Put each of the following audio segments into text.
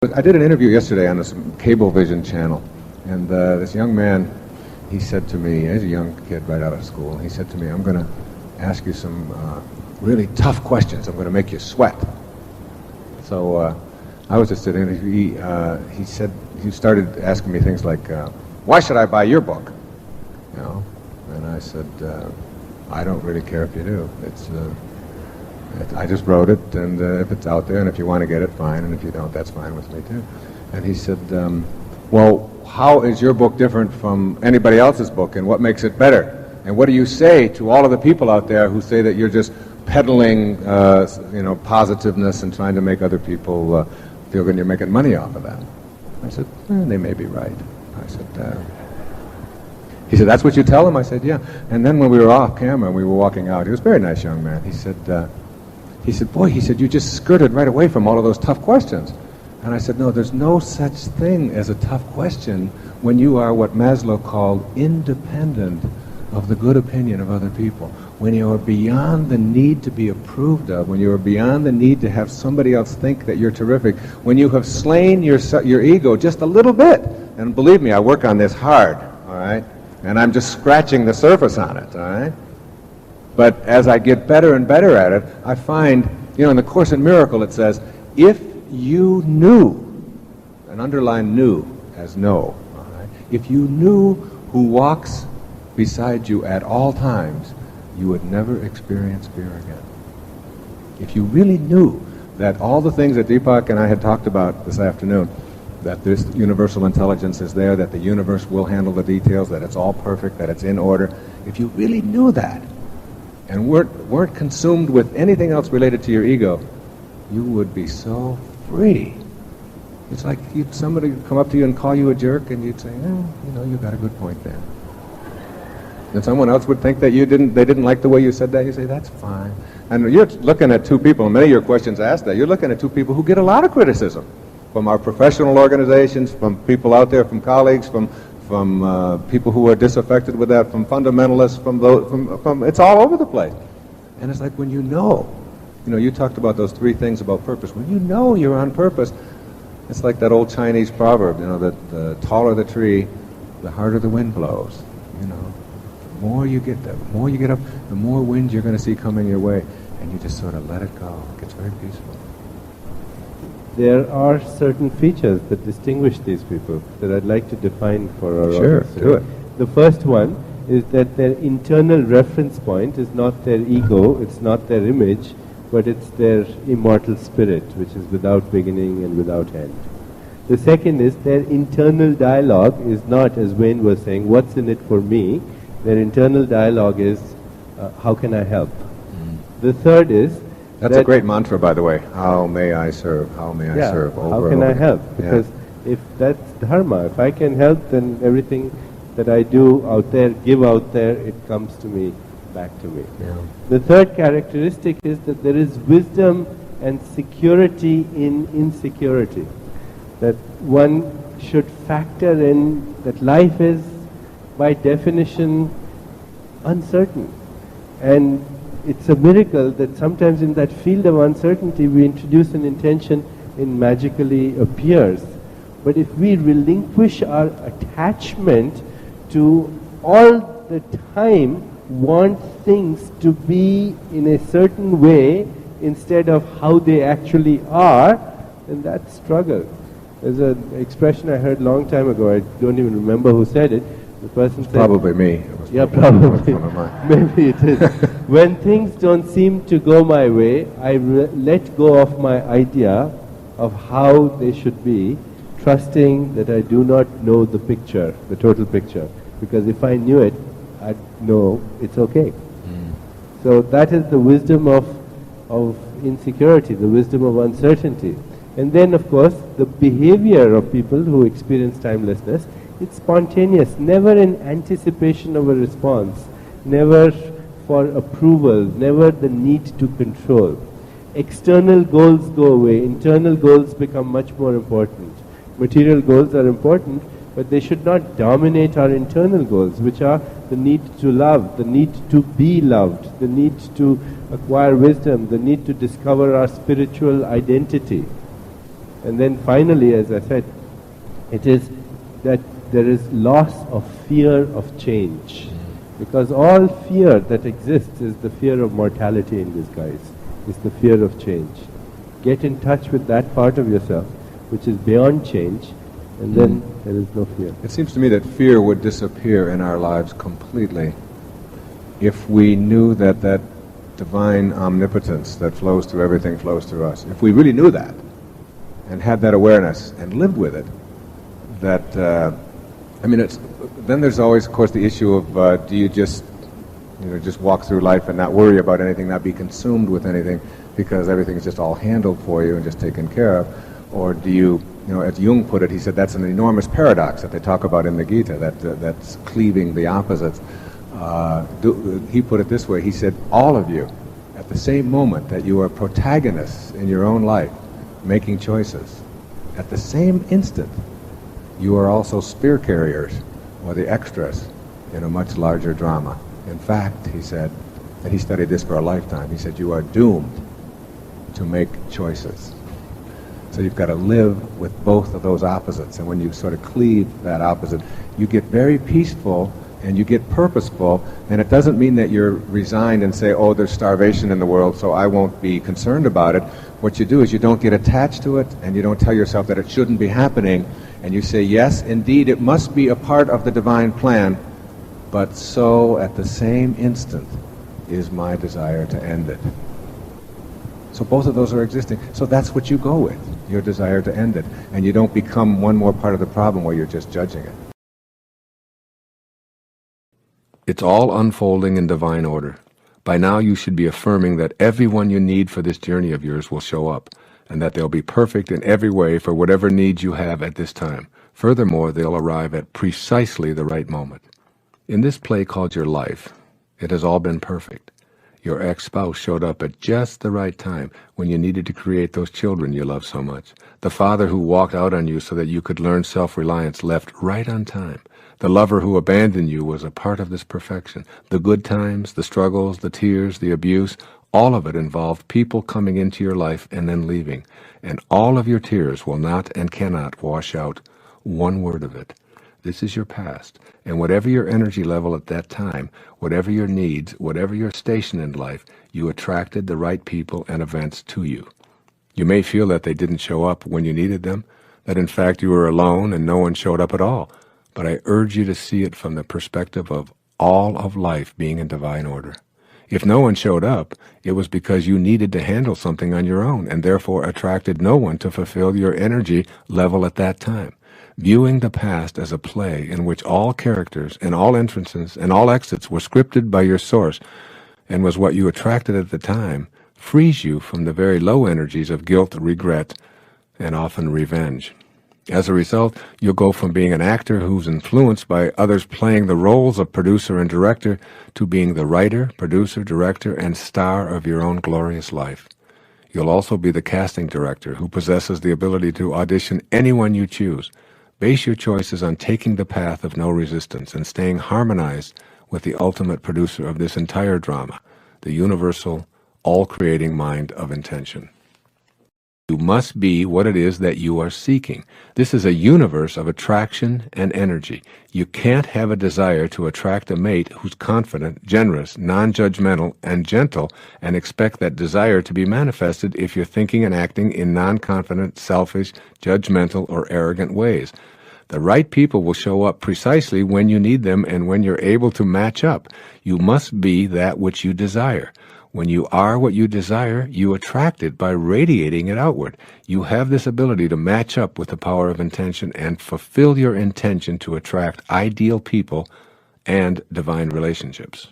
I did an interview yesterday on this cable vision channel, and this young man, he said to me, he's a young kid right out of school, and he said to me, I'm going to ask you some really tough questions. I'm going to make you sweat. So I was just sitting there. He said, he started asking me things like, why should I buy your book? You know, and I said, I don't really care if you do. I just wrote it, and if it's out there, and if you want to get it, fine, and if you don't, that's fine with me too. And he said, well, how is your book different from anybody else's book, and what makes it better? And what do you say to all of the people out there who say that you're just peddling, positiveness and trying to make other people feel good and you're making money off of that? I said, they may be right. I said, he said, that's what you tell them? I said, yeah. And then when we were off camera and we were walking out, he was a very nice young man. He said, boy, you just skirted right away from all of those tough questions. And I said, no, there's no such thing as a tough question when you are what Maslow called independent of the good opinion of other people. When you are beyond the need to be approved of, when you are beyond the need to have somebody else think that you're terrific, when you have slain your ego just a little bit, and believe me, I work on this hard, all right? And I'm just scratching the surface on it, all right? But as I get better and better at it, I find, in the Course in Miracle it says, if you knew, and underline knew as know, all right? If you knew who walks beside you at all times, you would never experience fear again. If you really knew that all the things that Deepak and I had talked about this afternoon, that this universal intelligence is there, that the universe will handle the details, that it's all perfect, that it's in order, if you really knew that, and weren't consumed with anything else related to your ego, you would be so free. It's like somebody would come up to you and call you a jerk, and you'd say, you got a good point there. And someone else would think that they didn't like the way you said that. You say, that's fine. And you're looking at two people, and many of your questions ask that. You're looking at two people who get a lot of criticism from our professional organizations, from people out there, from colleagues, from people who are disaffected with that, from fundamentalists, from it's all over the place. And it's like when you talked about those three things about purpose. When you know you're on purpose, it's like that old Chinese proverb, that the taller the tree, the harder the wind blows. The more you get up, the more wind you're going to see coming your way, and you just sort of let it go. It gets very peaceful. There are certain features that distinguish these people that I'd like to define for our audience. Sure, do it. The first one is that their internal reference point is not their ego, it's not their image, but it's their immortal spirit, which is without beginning and without end. The second is their internal dialogue is not, as Wayne was saying, what's in it for me? Their internal dialogue is, how can I help? The third is, that's a great mantra, by the way. How may I serve? How may I serve? How can I help? Because if that's dharma, if I can help, then everything that I do out there, give out there, it comes to me, back to me. Yeah. The third characteristic is that there is wisdom and security in insecurity. That one should factor in that life is, by definition, uncertain. And it's a miracle that sometimes in that field of uncertainty we introduce an intention and magically appears. But if we relinquish our attachment to all the time want things to be in a certain way instead of how they actually are, then that's struggle. There's an expression I heard a long time ago, I don't even remember who said it. The person said, probably me. Yeah, probably. Maybe it is. When things don't seem to go my way, I let go of my idea of how they should be, trusting that I do not know the picture, the total picture. Because if I knew it, I'd know it's okay. So that is the wisdom of insecurity, the wisdom of uncertainty. And then, of course, the behavior of people who experience timelessness, it's spontaneous, never in anticipation of a response, never for approval, never the need to control. External goals go away, internal goals become much more important. Material goals are important, but they should not dominate our internal goals, which are the need to love, the need to be loved, the need to acquire wisdom, the need to discover our spiritual identity. And then finally, as I said, it is that there is loss of fear of change. Because all fear that exists is the fear of mortality in disguise. It's the fear of change. Get in touch with that part of yourself which is beyond change, and then there is no fear. It seems to me that fear would disappear in our lives completely if we knew that that divine omnipotence that flows through everything flows through us. If we really knew that and had that awareness and lived with it, that, then there's always, of course, the issue of do you just walk through life and not worry about anything, not be consumed with anything, because everything is just all handled for you and just taken care of? Or do you, as Jung put it, he said that's an enormous paradox that they talk about in the Gita, that's cleaving the opposites. He put it this way, he said, all of you, at the same moment that you are protagonists in your own life, making choices, at the same instant, you are also spear carriers, or the extras, in a much larger drama. In fact, he said, and he studied this for a lifetime, he said, you are doomed to make choices. So you've got to live with both of those opposites, and when you sort of cleave that opposite, you get very peaceful and you get purposeful, and it doesn't mean that you're resigned and say, oh, there's starvation in the world, so I won't be concerned about it. What you do is you don't get attached to it, and you don't tell yourself that it shouldn't be happening, and you say, yes, indeed, it must be a part of the divine plan, but so at the same instant is my desire to end it. So both of those are existing. So that's what you go with, your desire to end it. And you don't become one more part of the problem where you're just judging it. It's all unfolding in divine order. By now you should be affirming that everyone you need for this journey of yours will show up, and that they'll be perfect in every way for whatever needs you have at this time. Furthermore, they'll arrive at precisely the right moment. In this play called your life, it has all been perfect. Your ex-spouse showed up at just the right time when you needed to create those children you love so much. The father who walked out on you so that you could learn self-reliance left right on time. The lover who abandoned you was a part of this perfection. The good times, the struggles, the tears, the abuse, all of it involved people coming into your life and then leaving. And all of your tears will not and cannot wash out one word of it. This is your past, and whatever your energy level at that time, whatever your needs, whatever your station in life, you attracted the right people and events to you. You may feel that they didn't show up when you needed them, that in fact you were alone and no one showed up at all, but I urge you to see it from the perspective of all of life being in divine order. If no one showed up, it was because you needed to handle something on your own and therefore attracted no one to fulfill your energy level at that time. Viewing the past as a play in which all characters and all entrances and all exits were scripted by your source and was what you attracted at the time frees you from the very low energies of guilt, regret, and often revenge. As a result, you'll go from being an actor who's influenced by others playing the roles of producer and director to being the writer, producer, director, and star of your own glorious life. You'll also be the casting director who possesses the ability to audition anyone you choose. Base your choices on taking the path of no resistance and staying harmonized with the ultimate producer of this entire drama, the universal, all-creating mind of intention. You must be what it is that you are seeking. This is a universe of attraction and energy. You can't have a desire to attract a mate who's confident, generous, non-judgmental, and gentle and expect that desire to be manifested if you're thinking and acting in non-confident, selfish, judgmental, or arrogant ways. The right people will show up precisely when you need them and when you're able to match up. You must be that which you desire. When you are what you desire, you attract it by radiating it outward. You have this ability to match up with the power of intention and fulfill your intention to attract ideal people and divine relationships.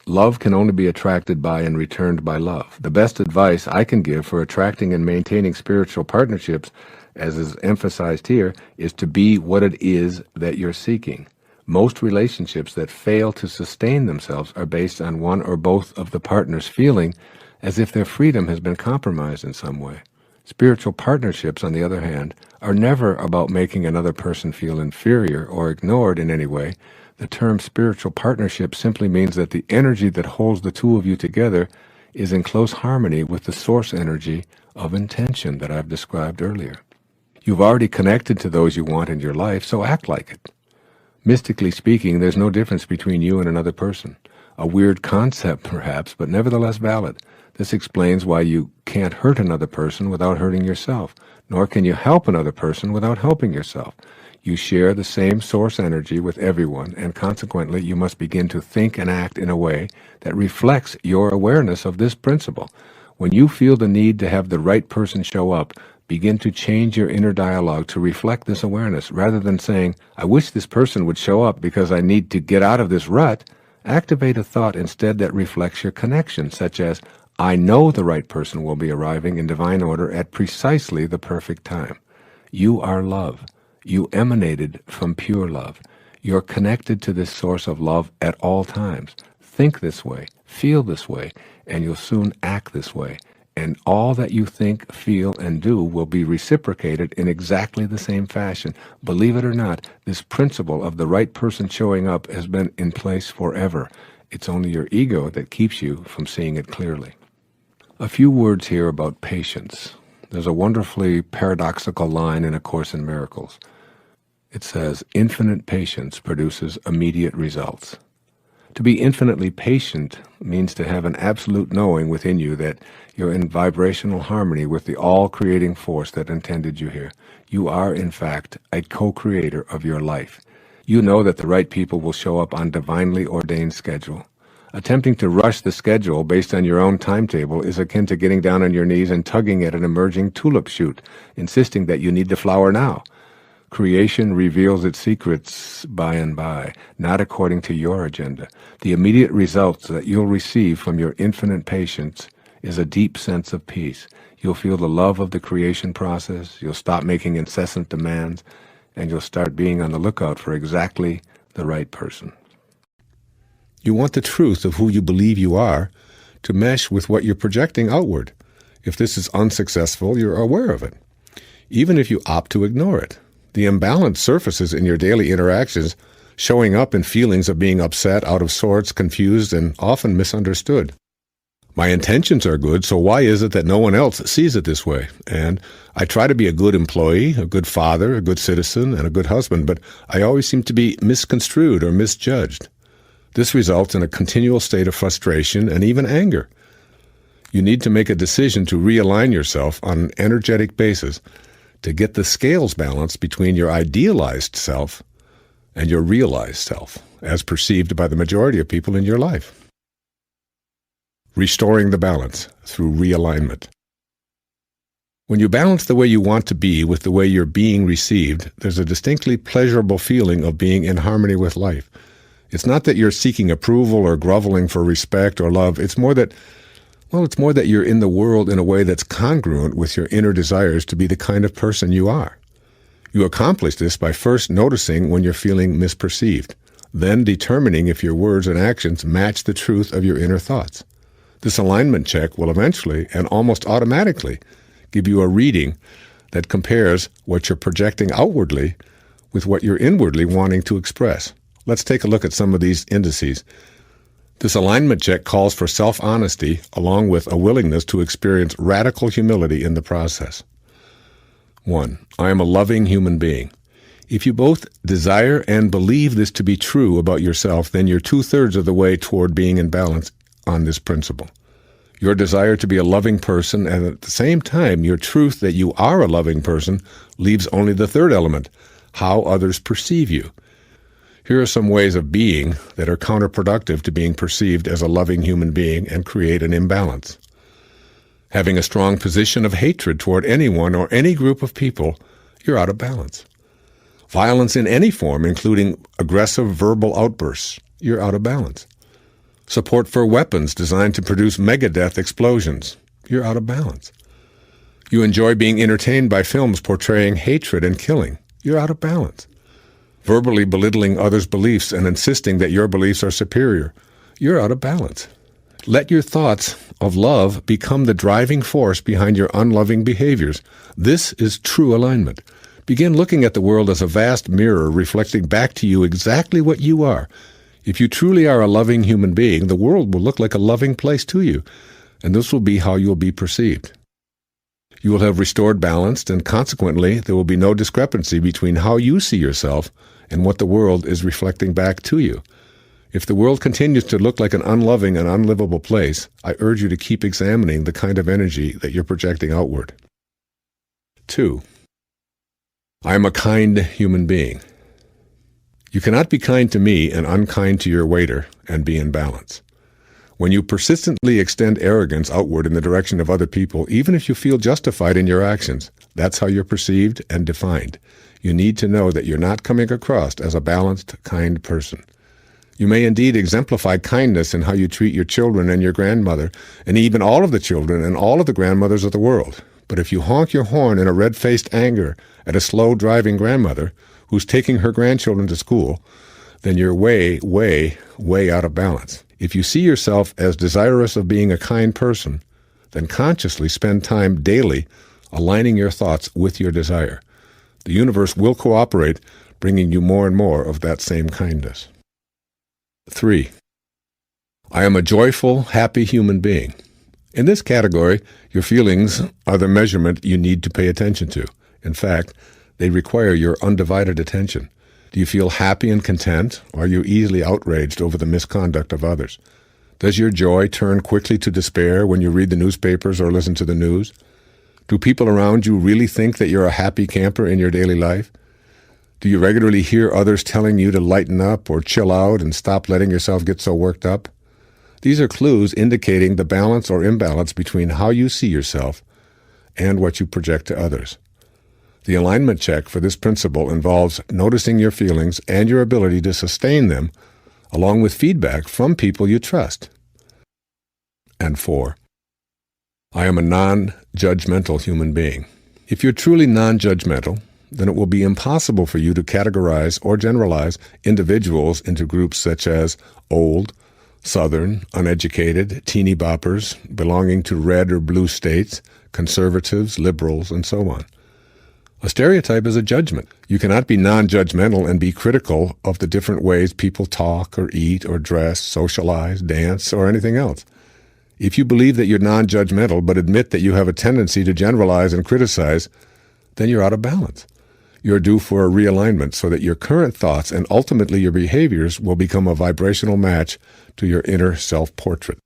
Love can only be attracted by and returned by love. The best advice I can give for attracting and maintaining spiritual partnerships, as is emphasized here, is to be what it is that you're seeking. Most relationships that fail to sustain themselves are based on one or both of the partners feeling as if their freedom has been compromised in some way. Spiritual partnerships, on the other hand, are never about making another person feel inferior or ignored in any way. The term spiritual partnership simply means that the energy that holds the two of you together is in close harmony with the source energy of intention that I've described earlier. You've already connected to those you want in your life, so act like it. Mystically speaking, there's no difference between you and another person. A weird concept, perhaps, but nevertheless valid. This explains why you can't hurt another person without hurting yourself, nor can you help another person without helping yourself. You share the same source energy with everyone, and consequently you must begin to think and act in a way that reflects your awareness of this principle. When you feel the need to have the right person show up, begin to change your inner dialogue to reflect this awareness. Rather than saying, I wish this person would show up because I need to get out of this rut, activate a thought instead that reflects your connection, such as, I know the right person will be arriving in divine order at precisely the perfect time. You are love. You emanated from pure love. You're connected to this source of love at all times. Think this way, feel this way, and you'll soon act this way. And all that you think, feel, and do will be reciprocated in exactly the same fashion. Believe it or not, this principle of the right person showing up has been in place forever. It's only your ego that keeps you from seeing it clearly. A few words here about patience. There's a wonderfully paradoxical line in A Course in Miracles. It says, infinite patience produces immediate results. To be infinitely patient means to have an absolute knowing within you that you're in vibrational harmony with the all-creating force that intended you here. You are, in fact, a co-creator of your life. You know that the right people will show up on divinely ordained schedule. Attempting to rush the schedule based on your own timetable is akin to getting down on your knees and tugging at an emerging tulip shoot, insisting that you need the flower now. Creation reveals its secrets by and by, not according to your agenda. The immediate results that you'll receive from your infinite patience is a deep sense of peace. You'll feel the love of the creation process, you'll stop making incessant demands, and you'll start being on the lookout for exactly the right person. You want the truth of who you believe you are to mesh with what you're projecting outward. If this is unsuccessful, you're aware of it, even if you opt to ignore it. The imbalance surfaces in your daily interactions, showing up in feelings of being upset, out of sorts, confused, and often misunderstood. My intentions are good, so why is it that no one else sees it this way? And I try to be a good employee, a good father, a good citizen, and a good husband, but I always seem to be misconstrued or misjudged. This results in a continual state of frustration and even anger. You need to make a decision to realign yourself on an energetic basis to get the scales balanced between your idealized self and your realized self, as perceived by the majority of people in your life. Restoring the balance through realignment. When you balance the way you want to be with the way you're being received, there's a distinctly pleasurable feeling of being in harmony with life. It's not that you're seeking approval or groveling for respect or love. It's more that you're in the world in a way that's congruent with your inner desires to be the kind of person you are. You accomplish this by first noticing when you're feeling misperceived, then determining if your words and actions match the truth of your inner thoughts. This alignment check will eventually and almost automatically give you a reading that compares what you're projecting outwardly with what you're inwardly wanting to express. Let's take a look at some of these indices. This alignment check calls for self-honesty along with a willingness to experience radical humility in the process. 1. I am a loving human being. If you both desire and believe this to be true about yourself, then you're 2/3 of the way toward being in balance on this principle. Your desire to be a loving person and at the same time your truth that you are a loving person leaves only the third element, how others perceive you. Here are some ways of being that are counterproductive to being perceived as a loving human being and create an imbalance. Having a strong position of hatred toward anyone or any group of people, you're out of balance. Violence in any form, including aggressive verbal outbursts, you're out of balance. Support for weapons designed to produce megadeath explosions, you're out of balance. You enjoy being entertained by films portraying hatred and killing, you're out of balance. Verbally belittling others' beliefs and insisting that your beliefs are superior, you're out of balance. Let your thoughts of love become the driving force behind your unloving behaviors. This is true alignment. Begin looking at the world as a vast mirror reflecting back to you exactly what you are. If you truly are a loving human being, the world will look like a loving place to you. and this will be how you will be perceived. You will have restored balance, and consequently, there will be no discrepancy between how you see yourself and what the world is reflecting back to you. If the world continues to look like an unloving and unlivable place, I urge you to keep examining the kind of energy that you're projecting outward. 2. I am a kind human being. You cannot be kind to me and unkind to your waiter and be in balance. When you persistently extend arrogance outward in the direction of other people, even if you feel justified in your actions, that's how you're perceived and defined. You need to know that you're not coming across as a balanced, kind person. You may indeed exemplify kindness in how you treat your children and your grandmother, and even all of the children and all of the grandmothers of the world. But if you honk your horn in a red-faced anger at a slow-driving grandmother who's taking her grandchildren to school, then you're way, way, way out of balance. If you see yourself as desirous of being a kind person, then consciously spend time daily aligning your thoughts with your desire. The universe will cooperate, bringing you more and more of that same kindness. 3. I am a joyful, happy human being. In this category, your feelings are the measurement you need to pay attention to. In fact, they require your undivided attention. Do you feel happy and content, or are you easily outraged over the misconduct of others? Does your joy turn quickly to despair when you read the newspapers or listen to the news? Do people around you really think that you're a happy camper in your daily life? Do you regularly hear others telling you to lighten up or chill out and stop letting yourself get so worked up? These are clues indicating the balance or imbalance between how you see yourself and what you project to others. The alignment check for this principle involves noticing your feelings and your ability to sustain them, along with feedback from people you trust. And 4. I am a non-judgmental human being. If you're truly non-judgmental, then it will be impossible for you to categorize or generalize individuals into groups such as old, Southern, uneducated, teeny boppers, belonging to red or blue states, conservatives, liberals, and so on. A stereotype is a judgment. You cannot be non-judgmental and be critical of the different ways people talk or eat or dress, socialize, dance, or anything else. If you believe that you're non-judgmental but admit that you have a tendency to generalize and criticize, then you're out of balance. You're due for a realignment so that your current thoughts and ultimately your behaviors will become a vibrational match to your inner self-portrait.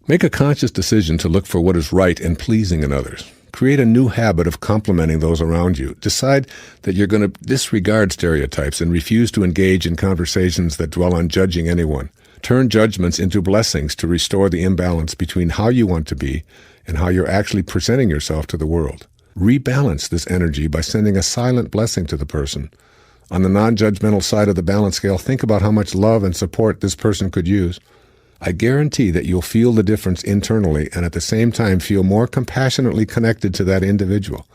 Make a conscious decision to look for what is right and pleasing in others. Create a new habit of complimenting those around you. Decide that you're going to disregard stereotypes and refuse to engage in conversations that dwell on judging anyone. Turn judgments into blessings to restore the imbalance between how you want to be and how you're actually presenting yourself to the world. Rebalance this energy by sending a silent blessing to the person. On the non-judgmental side of the balance scale, think about how much love and support this person could use. I guarantee that you'll feel the difference internally and at the same time feel more compassionately connected to that individual.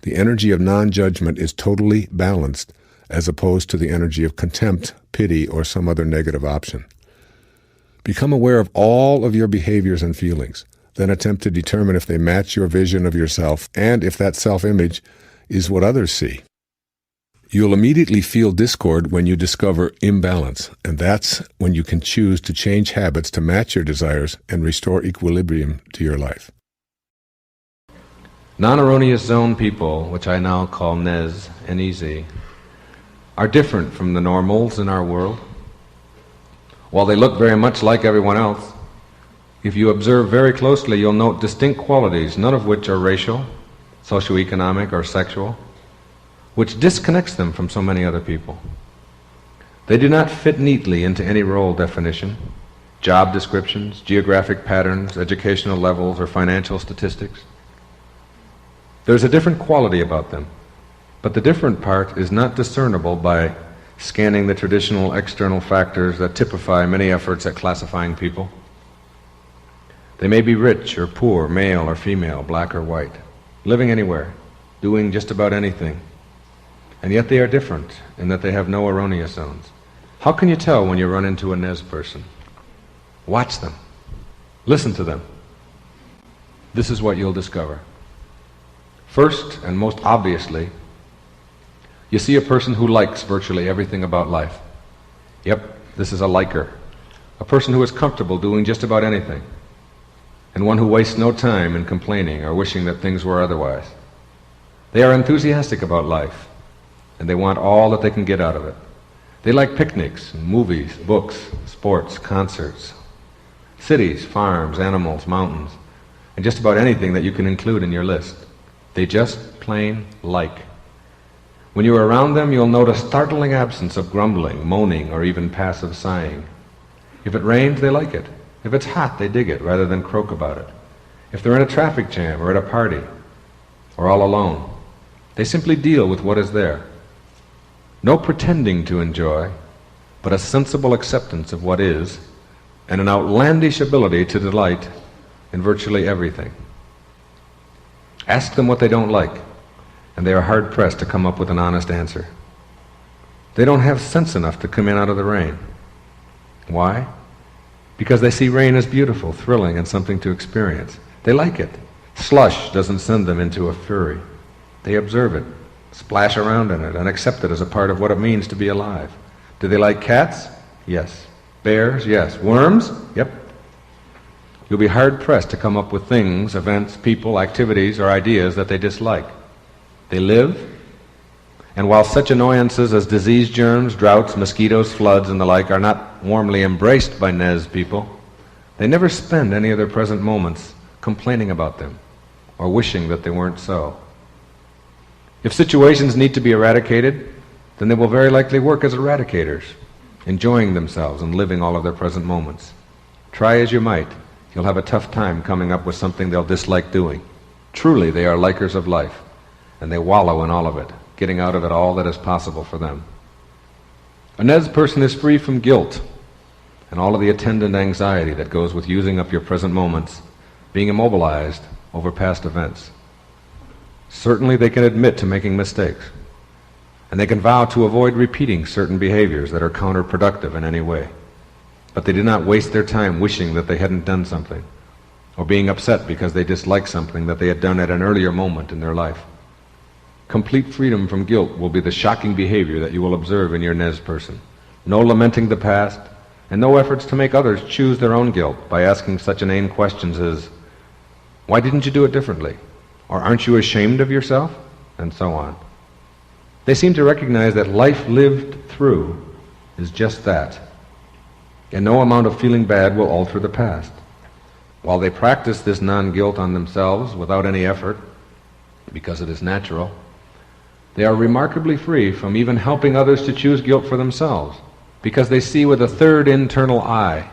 The energy of non-judgment is totally balanced as opposed to the energy of contempt, pity, or some other negative option. Become aware of all of your behaviors and feelings. Then attempt to determine if they match your vision of yourself and if that self-image is what others see. You'll immediately feel discord when you discover imbalance, and that's when you can choose to change habits to match your desires and restore equilibrium to your life. Non-erroneous zone people, which I now call NEZ, N-E-Z, are different from the normals in our world. While they look very much like everyone else, if you observe very closely, you'll note distinct qualities, none of which are racial, socioeconomic, or sexual, which disconnects them from so many other people. They do not fit neatly into any role definition, job descriptions, geographic patterns, educational levels, or financial statistics. There's a different quality about them, but the different part is not discernible by scanning the traditional external factors that typify many efforts at classifying people. They may be rich or poor, male or female, black or white, living anywhere, doing just about anything. And yet they are different in that they have no erroneous zones. How can you tell when you run into a NEZ person? Watch them. Listen to them. This is what you'll discover. First, and most obviously, you see a person who likes virtually everything about life. Yep, this is a liker. A person who is comfortable doing just about anything. and one who wastes no time in complaining or wishing that things were otherwise. They are enthusiastic about life, and they want all that they can get out of it. They like picnics, movies, books, sports, concerts, cities, farms, animals, mountains, and just about anything that you can include in your list. They just plain like. When you are around them, you'll note a startling absence of grumbling, moaning, or even passive sighing. If it rains, they like it. If it's hot, they dig it rather than croak about it. If they're in a traffic jam or at a party or all alone, they simply deal with what is there. No pretending to enjoy, but a sensible acceptance of what is, and an outlandish ability to delight in virtually everything. Ask them what they don't like, and they are hard-pressed to come up with an honest answer. They don't have sense enough to come in out of the rain. Why? Because they see rain as beautiful, thrilling, and something to experience. They like it. Slush doesn't send them into a fury. They observe it, splash around in it, and accept it as a part of what it means to be alive. Do they like cats? Yes. Bears? Yes. Worms? Yep. You'll be hard-pressed to come up with things, events, people, activities, or ideas that they dislike. They live, and while such annoyances as disease germs, droughts, mosquitoes, floods, and the like are not warmly embraced by Nez people, they never spend any of their present moments complaining about them or wishing that they weren't so. If situations need to be eradicated, then they will very likely work as eradicators, enjoying themselves and living all of their present moments. Try as you might, you'll have a tough time coming up with something they'll dislike doing. Truly, they are likers of life, and they wallow in all of it, getting out of it all that is possible for them. A Nez person is free from guilt and all of the attendant anxiety that goes with using up your present moments, being immobilized over past events. Certainly they can admit to making mistakes, and they can vow to avoid repeating certain behaviors that are counterproductive in any way. But they do not waste their time wishing that they hadn't done something, or being upset because they dislike something that they had done at an earlier moment in their life. Complete freedom from guilt will be the shocking behavior that you will observe in your Nez person. No lamenting the past, and no efforts to make others choose their own guilt by asking such inane questions as, "Why didn't you do it differently?" Or "Aren't you ashamed of yourself?" And so on. They seem to recognize that life lived through is just that, and no amount of feeling bad will alter the past. While they practice this non-guilt on themselves without any effort, because it is natural, they are remarkably free from even helping others to choose guilt for themselves, because they see with a third internal eye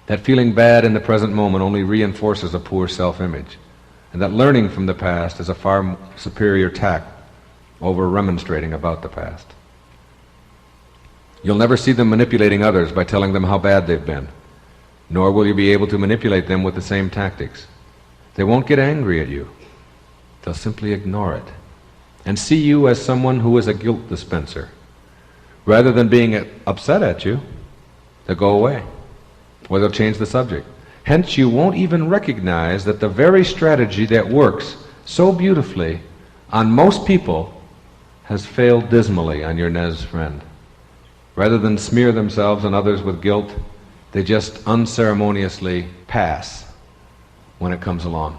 that feeling bad in the present moment only reinforces a poor self-image, and that learning from the past is a far superior tact over remonstrating about the past. You'll never see them manipulating others by telling them how bad they've been, nor will you be able to manipulate them with the same tactics. They won't get angry at you. They'll simply ignore it and see you as someone who is a guilt dispenser. Rather than being upset at you, they'll go away, or they'll change the subject. Hence, you won't even recognize that the very strategy that works so beautifully on most people has failed dismally on your Nez friend. Rather than smear themselves and others with guilt, they just unceremoniously pass when it comes along.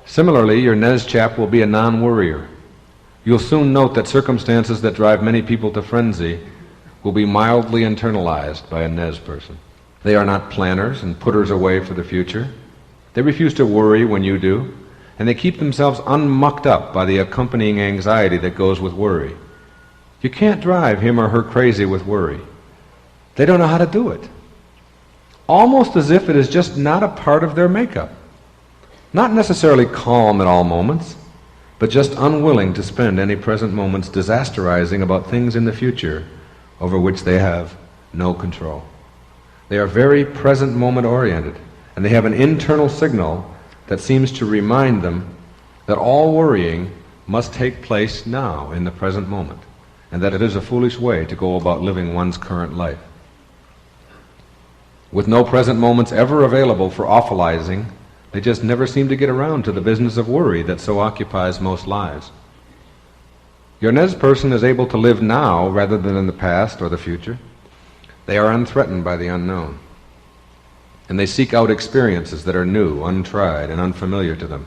Similarly, your Nez chap will be a non-worrier. You'll soon note that circumstances that drive many people to frenzy will be mildly internalized by a Nez person. They are not planners and putters away for the future. They refuse to worry when you do, and they keep themselves unmucked up by the accompanying anxiety that goes with worry. You can't drive him or her crazy with worry. They don't know how to do it. Almost as if it is just not a part of their makeup. Not necessarily calm at all moments, but just unwilling to spend any present moments disasterizing about things in the future over which they have no control. They are very present moment oriented, and they have an internal signal that seems to remind them that all worrying must take place now in the present moment, and that it is a foolish way to go about living one's current life. With no present moments ever available for awfulizing, they just never seem to get around to the business of worry that so occupies most lives. Your Nez person is able to live now rather than in the past or the future. They are unthreatened by the unknown. and they seek out experiences that are new, untried, and unfamiliar to them.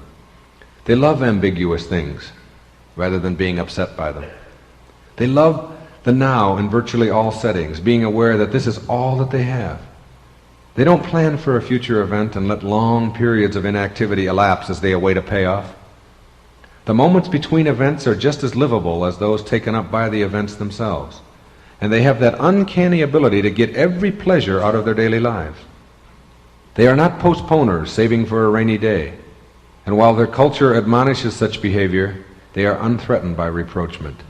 They love ambiguous things rather than being upset by them. They love the now in virtually all settings, being aware that this is all that they have. They don't plan for a future event and let long periods of inactivity elapse as they await a payoff. The moments between events are just as livable as those taken up by the events themselves, and they have that uncanny ability to get every pleasure out of their daily lives. They are not postponers saving for a rainy day, and while their culture admonishes such behavior, they are unthreatened by reproachment.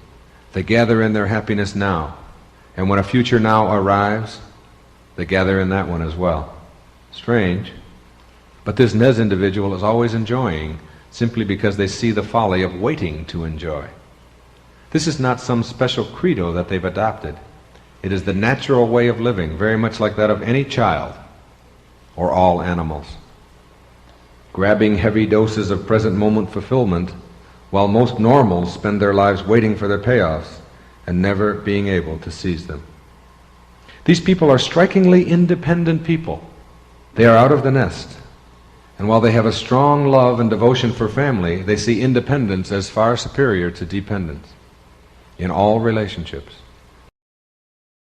They gather in their happiness now, and when a future now arrives, they gather in that one as well. Strange, but this Nez individual is always enjoying simply because they see the folly of waiting to enjoy. This is not some special credo that they've adopted. It is the natural way of living, very much like that of any child or all animals. Grabbing heavy doses of present moment fulfillment, while most normals spend their lives waiting for their payoffs and never being able to seize them. These people are strikingly independent people. They are out of the nest. And while they have a strong love and devotion for family, they see independence as far superior to dependence in all relationships.